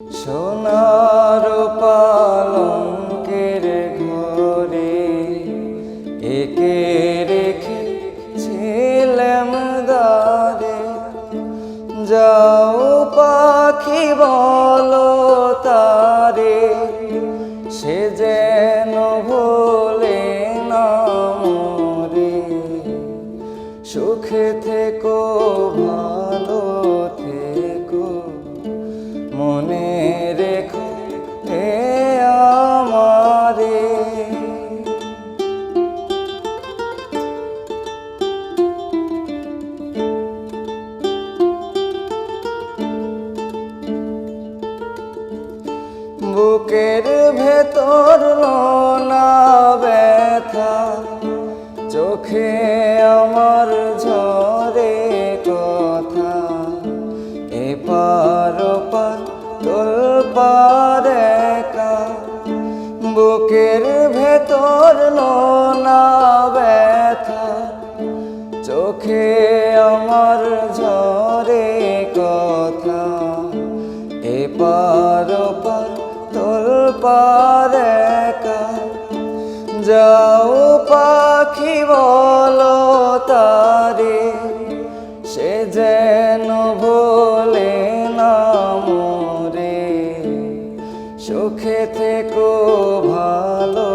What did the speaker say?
সোনার পালঙ্কের ঘরে একে রেখেছিলাম দ্বারে। যাও পাখি বলো তারে, সে যেন ভোলে না মোরে। সুখে থেকো ভালো থেকো, মনে রেখো হে আমারে। বুকের ভেতর লোনা ব্যথা, চোখে আমার ঝরে কথা। এপার ওপার তোলপার একা, বুকের ভেতর লোনা ব্যথা, চোখে আমার ঝরে কথা। এপার ওপার তোলপার একা, যাও পাখি বলো তারে, সে যেন ভোলে না মোরে। সুখে থেকো ভালো